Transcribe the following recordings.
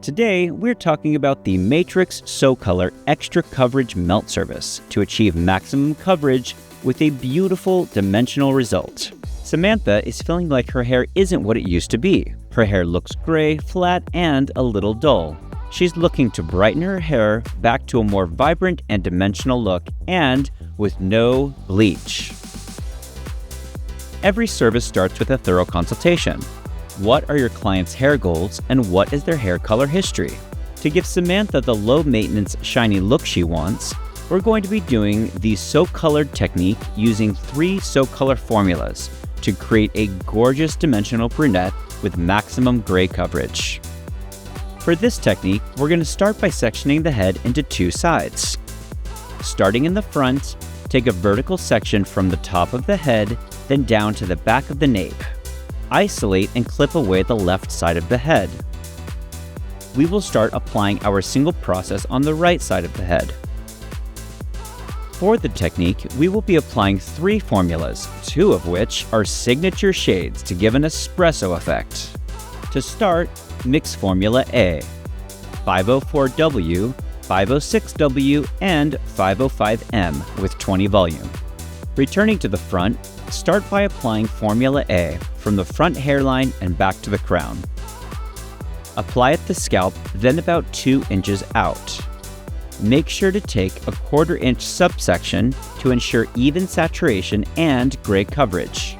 Today, we're talking about the Matrix So-Color Extra Coverage Melt Service to achieve maximum coverage with a beautiful dimensional result. Samantha is feeling like her hair isn't what it used to be. Her hair looks gray, flat, and a little dull. She's looking to brighten her hair back to a more vibrant and dimensional look, and with no bleach. Every service starts with a thorough consultation. What are your client's hair goals and what is their hair color history? To give Samantha the low-maintenance, shiny look she wants, we're going to be doing the So-Colored technique using 3 So-Color formulas to create a gorgeous dimensional brunette with maximum gray coverage. For this technique, we're going to start by sectioning the head into 2 sides. Starting in the front, take a vertical section from the top of the head, then down to the back of the nape. Isolate and clip away the left side of the head. We will start applying our single process on the right side of the head. For the technique, we will be applying 3 formulas, 2 of which are signature shades to give an espresso effect. To start, mix Formula A, 504W, 506W, and 505M with 20 volume. Returning to the front, start by applying Formula A from the front hairline and back to the crown. Apply at the scalp, then about 2 inches out. Make sure to take a 1/4 inch subsection to ensure even saturation and gray coverage.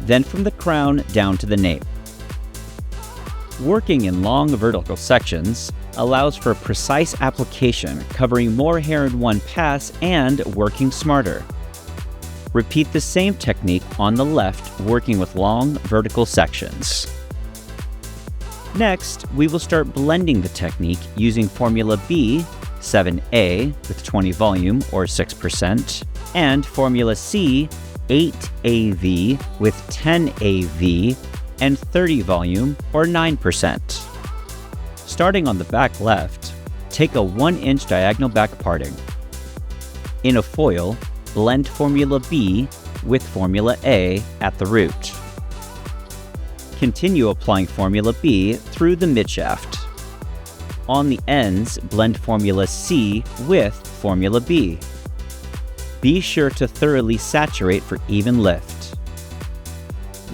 Then from the crown down to the nape. Working in long vertical sections allows for precise application, covering more hair in one pass and working smarter. Repeat the same technique on the left, working with long vertical sections. Next, we will start blending the technique using Formula B, 7A with 20 volume or 6%, and Formula C, 8AV with 10AV and 30 volume or 9%. Starting on the back left, take a 1-inch diagonal back parting. In a foil, blend Formula B with Formula A at the root. Continue applying Formula B through the midshaft. On the ends, blend Formula C with Formula B. Be sure to thoroughly saturate for even lift.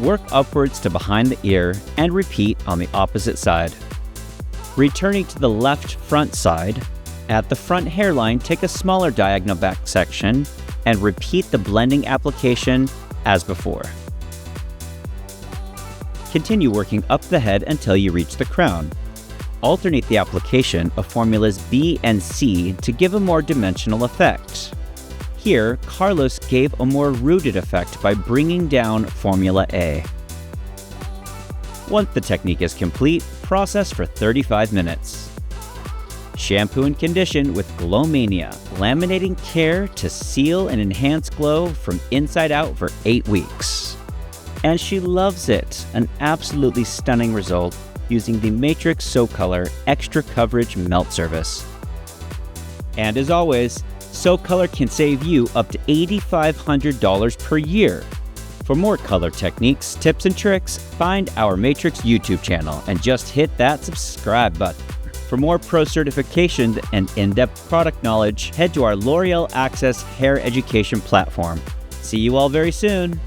Work upwards to behind the ear and repeat on the opposite side. Returning to the left front side, at the front hairline, take a smaller diagonal back section and repeat the blending application as before. Continue working up the head until you reach the crown. Alternate the application of formulas B and C to give a more dimensional effect. Here, Carlos gave a more rooted effect by bringing down Formula A. Once the technique is complete, process for 35 minutes. Shampoo and condition with Mania, laminating care to seal and enhance glow from inside out for 8 weeks. And she loves it, an absolutely stunning result using the Matrix So-Color Extra Coverage Melt Service. And as always, So-Color can save you up to $8,500 per year. For more color techniques, tips, and tricks, find our Matrix YouTube channel and just hit that subscribe button. For more pro certification and in-depth product knowledge, head to our L'Oreal Access Hair Education platform. See you all very soon.